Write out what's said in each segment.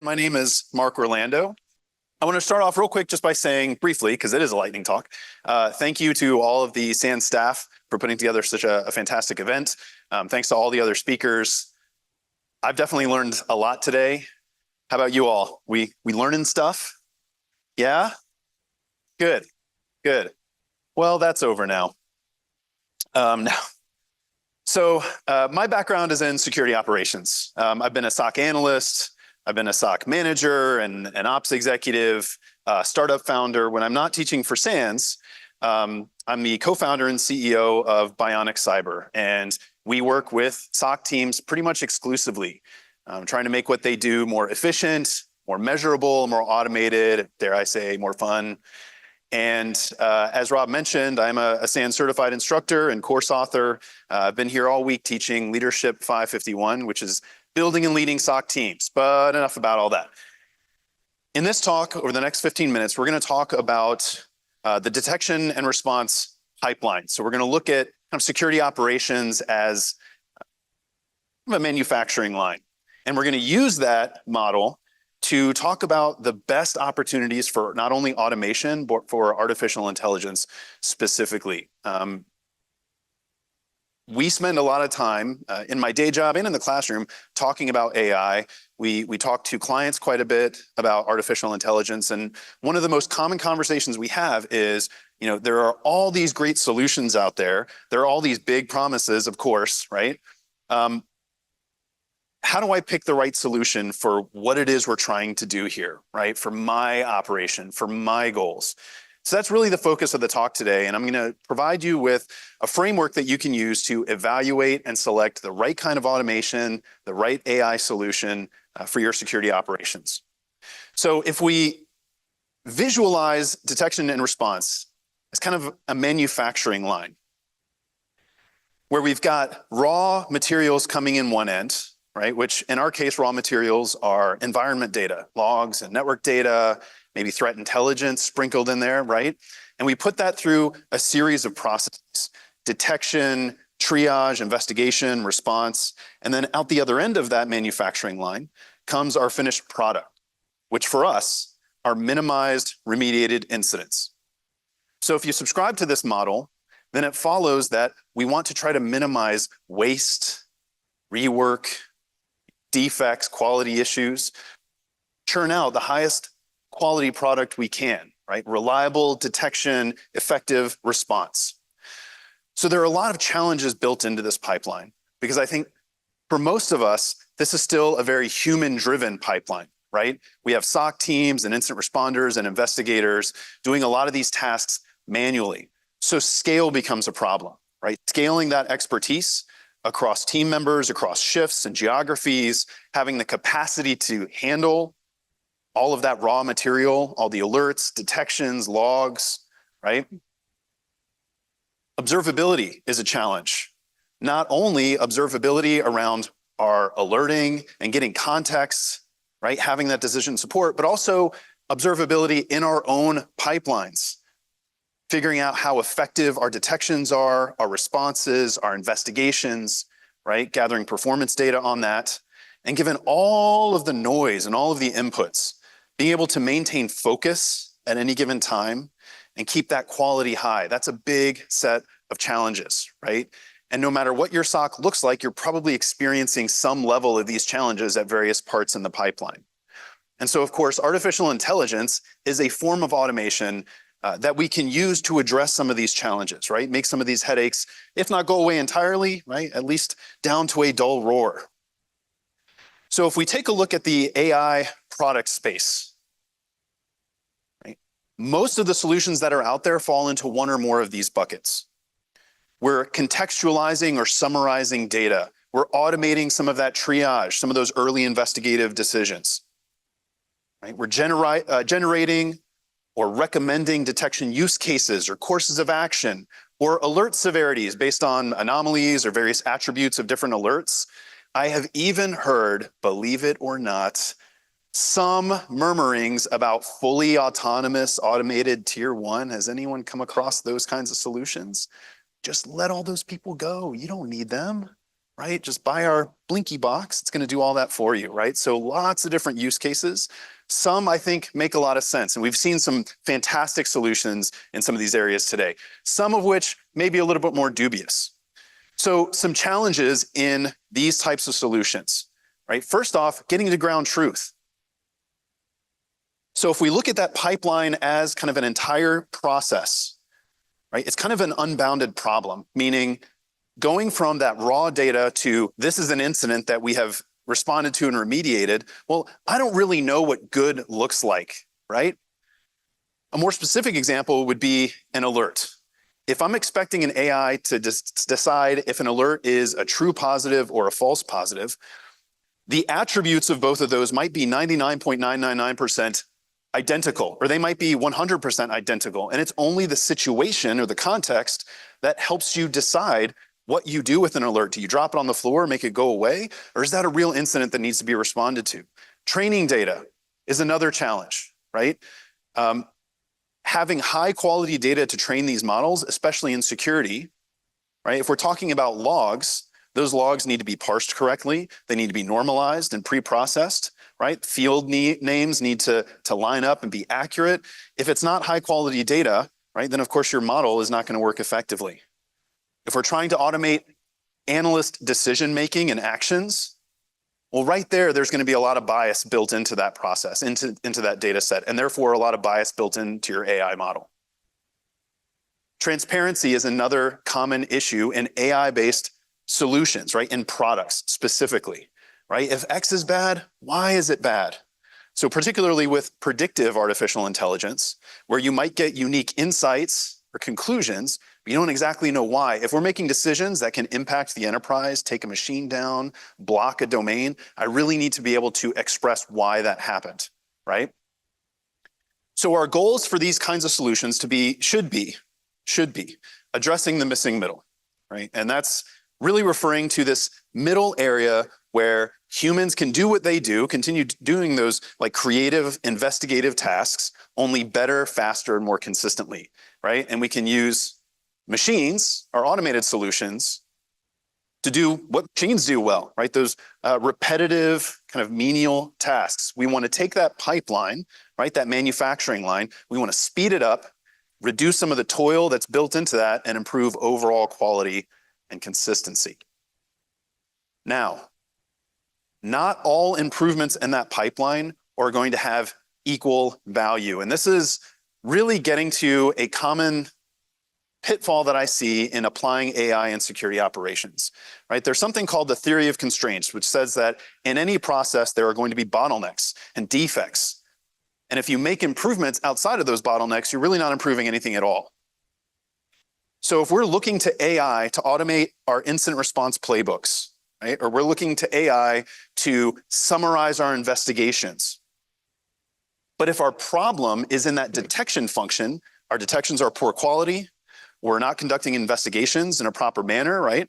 My name is Mark Orlando. I want to start off real quick just by saying briefly, because it is a lightning talk, thank you to all of the SANS staff for putting together such a fantastic event. Thanks to all the other speakers. I've definitely learned a lot today. How about you all? We learning stuff? Yeah? Good, good. Well, that's over now. My background is in security operations. I've been a SOC analyst, I've been a SOC manager and an ops executive, startup founder. When I'm not teaching for SANS, I'm the co-founder and CEO of Bionic Cyber, and we work with SOC teams pretty much exclusively, trying to make what they do more efficient, more measurable, more automated, dare I say, more fun. And as Rob mentioned, I'm a SANS certified instructor and course author. I've been here all week teaching Leadership 551, which is building and leading SOC teams, but enough about all that. In this talk, over the next 15 minutes, we're going to talk about the detection and response pipeline. So we're going to look at kind of security operations as a manufacturing line. And we're going to use that model to talk about the best opportunities for not only automation, but for artificial intelligence specifically. We spend a lot of time in my day job and in the classroom talking about AI. We talk to clients quite a bit about artificial intelligence. And one of the most common conversations we have is, there are all these great solutions out there. There are all these big promises, of course, right? How do I pick the right solution for what it is we're trying to do here, right? For my operation, for my goals. So that's really the focus of the talk today. And I'm going to provide you with a framework that you can use to evaluate and select the right kind of automation, the right AI solution for your security operations. So if we visualize detection and response as kind of a manufacturing line, where we've got raw materials coming in one end, right? Which in our case, raw materials are environment data, logs and network data, maybe threat intelligence sprinkled in there, right? And we put that through a series of processes: detection, triage, investigation, response. And then out the other end of that manufacturing line comes our finished product, which for us are minimized remediated incidents. So if you subscribe to this model, then it follows that we want to try to minimize waste, rework, defects, quality issues, churn out the highest quality product we can, right? Reliable detection, effective response. So there are a lot of challenges built into this pipeline, because I think for most of us, this is still a very human-driven pipeline, right? We have SOC teams and incident responders and investigators doing a lot of these tasks manually. So scale becomes a problem, right? Scaling that expertise across team members, across shifts and geographies, having the capacity to handle all of that raw material, all the alerts, detections, logs, right? Observability is a challenge. Not only observability around our alerting and getting context, right? Having that decision support, but also observability in our own pipelines. Figuring out how effective our detections are, our responses, our investigations, right? Gathering performance data on that. And given all of the noise and all of the inputs, being able to maintain focus at any given time and keep that quality high, that's a big set of challenges, right? And no matter what your SOC looks like, you're probably experiencing some level of these challenges at various parts in the pipeline. And so, of course, artificial intelligence is a form of automation that we can use to address some of these challenges, right? Make some of these headaches, if not go away entirely, right? At least down to a dull roar. So if we take a look at the AI product space, right? Most of the solutions that are out there fall into one or more of these buckets. We're contextualizing or summarizing data. We're automating some of that triage, some of those early investigative decisions, right? We're generating or recommending detection use cases or courses of action or alert severities based on anomalies or various attributes of different alerts. I have even heard, believe it or not, some murmurings about fully autonomous automated tier 1. Has anyone come across those kinds of solutions? Just let all those people go. You don't need them, right? Just buy our Blinky box. It's going to do all that for you, right? So lots of different use cases. Some, I think, make a lot of sense. And we've seen some fantastic solutions in some of these areas today, some of which may be a little bit more dubious. So some challenges in these types of solutions, right? First off, getting to ground truth. So if we look at that pipeline as kind of an entire process, right? It's kind of an unbounded problem, meaning going from that raw data to this is an incident that we have responded to and remediated. Well, I don't really know what good looks like, right? A more specific example would be an alert. If I'm expecting an AI to decide if an alert is a true positive or a false positive, the attributes of both of those might be 99.999% identical, or they might be 100% identical. And it's only the situation or the context that helps you decide what you do with an alert. Do you drop it on the floor, make it go away? Or is that a real incident that needs to be responded to? Training data is another challenge, right? Having high quality data to train these models, especially in security, right? If we're talking about logs, those logs need to be parsed correctly. They need to be normalized and pre-processed, right? Field names need to line up and be accurate. If it's not high quality data, right, then of course your model is not going to work effectively. If we're trying to automate analyst decision-making and actions, well, right there's going to be a lot of bias built into that process, into that data set, and therefore a lot of bias built into your AI model. Transparency is another common issue in AI-based solutions, right? In products specifically, right? If X is bad, why is it bad? So particularly with predictive artificial intelligence, where you might get unique insights or conclusions, but you don't exactly know why. If we're making decisions that can impact the enterprise, take a machine down, block a domain, I really need to be able to express why that happened, right? So our goals for these kinds of solutions should be addressing the missing middle, right? And that's really referring to this middle area where humans can do what they do, continue doing those like creative, investigative tasks, only better, faster, and more consistently, right? And we can use machines, our automated solutions, to do what machines do well, right? Those repetitive kind of menial tasks. We want to take that pipeline, right? That manufacturing line, we want to speed it up, reduce some of the toil that's built into that, and improve overall quality and consistency. Now, not all improvements in that pipeline are going to have equal value. And this is really getting to a common pitfall that I see in applying AI in security operations, right? There's something called the theory of constraints, which says that in any process, there are going to be bottlenecks and defects. And if you make improvements outside of those bottlenecks, you're really not improving anything at all. So if we're looking to AI to automate our incident response playbooks, right? Or we're looking to AI to summarize our investigations. But if our problem is in that detection function, our detections are poor quality, we're not conducting investigations in a proper manner, right?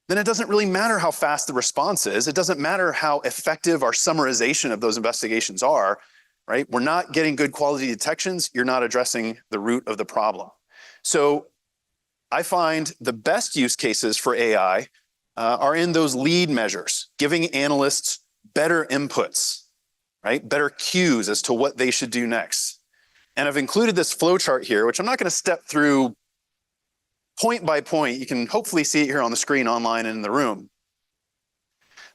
Then it doesn't really matter how fast the response is. It doesn't matter how effective our summarization of those investigations are, right? We're not getting good quality detections. You're not addressing the root of the problem. So I find the best use cases for AI are in those lead measures, giving analysts better inputs, right? Better cues as to what they should do next. And I've included this flow chart here, which I'm not going to step through point by point. You can hopefully see it here on the screen online and in the room.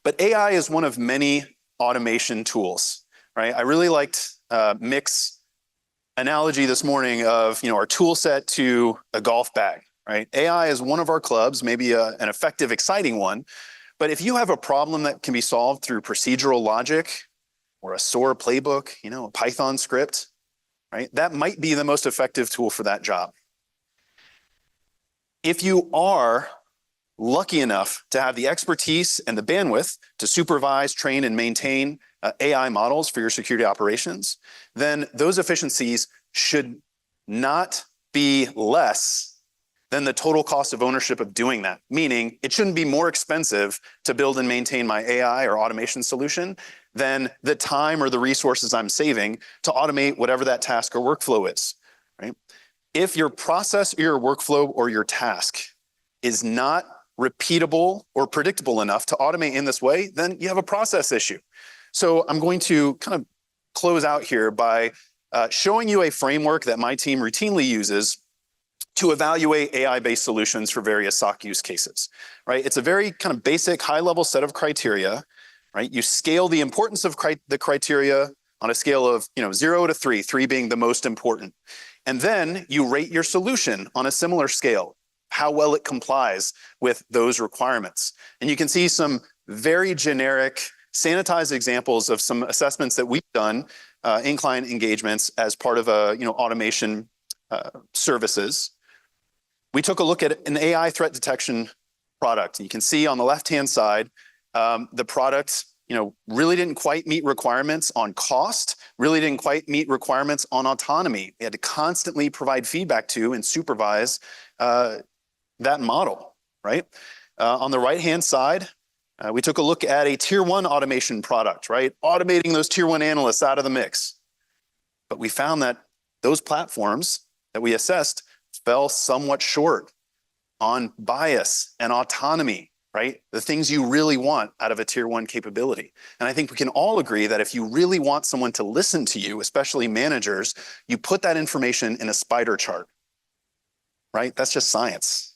But AI is one of many automation tools, right? I really liked Mick's analogy this morning of our tool set to a golf bag, right? AI is one of our clubs, maybe an effective, exciting one. But if you have a problem that can be solved through procedural logic or a SOAR playbook, a Python script, right? That might be the most effective tool for that job. If you are lucky enough to have the expertise and the bandwidth to supervise, train, and maintain AI models for your security operations, then those efficiencies should not be less than the total cost of ownership of doing that. Meaning, it shouldn't be more expensive to build and maintain my AI or automation solution than the time or the resources I'm saving to automate whatever that task or workflow is, right? If your process, your workflow, or your task is not repeatable or predictable enough to automate in this way, then you have a process issue. So I'm going to kind of close out here by showing you a framework that my team routinely uses to evaluate AI-based solutions for various SOC use cases, right? It's a very kind of basic high-level set of criteria, right? You scale the importance of the criteria on a scale of 0 to 3, 3 being the most important. And then you rate your solution on a similar scale, how well it complies with those requirements. And you can see some very generic, sanitized examples of some assessments that we've done in client engagements as part of automation services. We took a look at an AI threat detection product. You can see on the left-hand side, the product really didn't quite meet requirements on cost, really didn't quite meet requirements on autonomy. We had to constantly provide feedback to and supervise that model, right? On the right-hand side, we took a look at a tier 1 automation product, right? Automating those tier 1 analysts out of the mix. But we found that those platforms that we assessed fell somewhat short on bias and autonomy, right? The things you really want out of a tier 1 capability. And I think we can all agree that if you really want someone to listen to you, especially managers, you put that information in a spider chart, right? That's just science.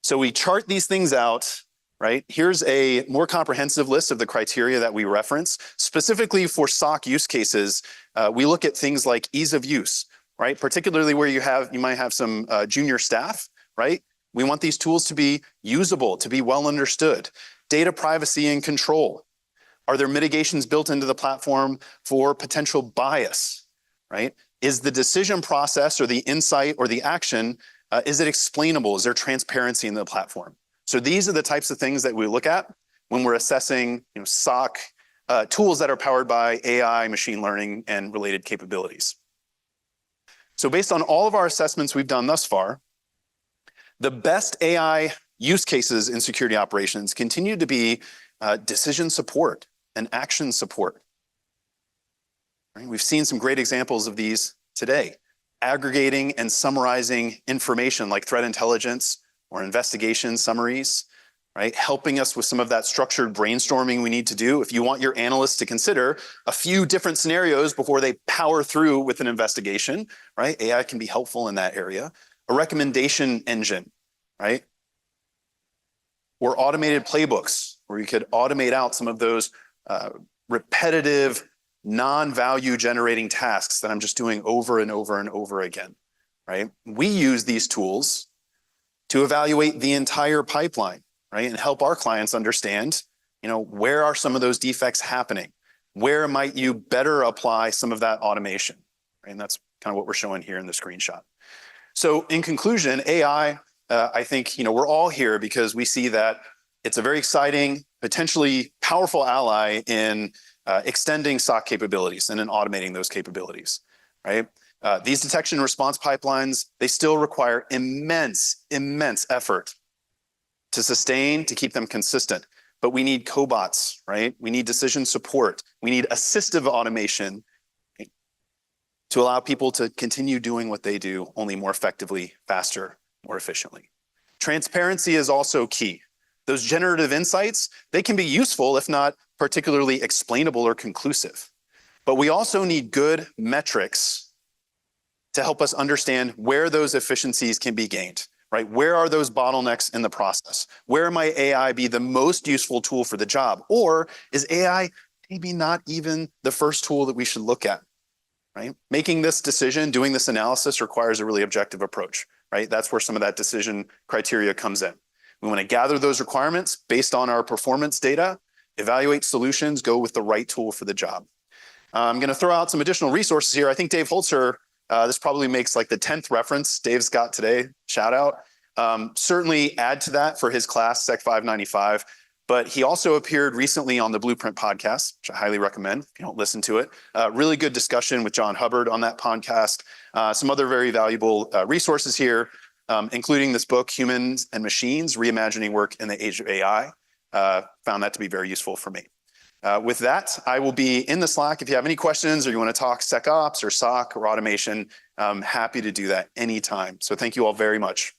So we chart these things out, right? Here's a more comprehensive list of the criteria that we reference. Specifically for SOC use cases, we look at things like ease of use, right? Particularly where you might have some junior staff, right? We want these tools to be usable, to be well understood. Data privacy and control. Are there mitigations built into the platform for potential bias, right? Is the decision process or the insight or the action, is it explainable? Is there transparency in the platform? So these are the types of things that we look at when we're assessing SOC tools that are powered by AI, machine learning, and related capabilities. So based on all of our assessments we've done thus far, the best AI use cases in security operations continue to be decision support and action support. Right? We've seen some great examples of these today. Aggregating and summarizing information like threat intelligence or investigation summaries, right? Helping us with some of that structured brainstorming we need to do. If you want your analysts to consider a few different scenarios before they power through with an investigation, right? AI can be helpful in that area. A recommendation engine, right? Or automated playbooks, where you could automate out some of those repetitive, non-value generating tasks that I'm just doing over and over and over again, right? We use these tools to evaluate the entire pipeline, right? And help our clients understand, where are some of those defects happening? Where might you better apply some of that automation? Right? And that's kind of what we're showing here in the screenshot. So in conclusion, AI, I think, we're all here because we see that it's a very exciting, potentially powerful ally in extending SOC capabilities and in automating those capabilities, right? These detection and response pipelines, they still require immense effort to sustain, to keep them consistent. But we need cobots, right? We need decision support. We need assistive automation, right? To allow people to continue doing what they do, only more effectively, faster, more efficiently. Transparency is also key. Those generative insights, they can be useful, if not particularly explainable or conclusive. But we also need good metrics to help us understand where those efficiencies can be gained, right? Where are those bottlenecks in the process? Where might AI be the most useful tool for the job? Or is AI maybe not even the first tool that we should look at, right? Making this decision, doing this analysis requires a really objective approach, right? That's where some of that decision criteria comes in. We want to gather those requirements based on our performance data, evaluate solutions, go with the right tool for the job. I'm going to throw out some additional resources here. I think Dave Holzer, this probably makes like the 10th reference Dave's got today, shout out. Certainly add to that for his class, Sec 595. But he also appeared recently on the Blueprint podcast, which I highly recommend if you don't listen to it. Really good discussion with John Hubbard on that podcast. Some other very valuable resources here, including this book, Humans and Machines, Reimagining Work in the Age of AI. Found that to be very useful for me. With that, I will be in the Slack. If you have any questions or you want to talk SecOps or SOC or automation, I'm happy to do that anytime. So thank you all very much.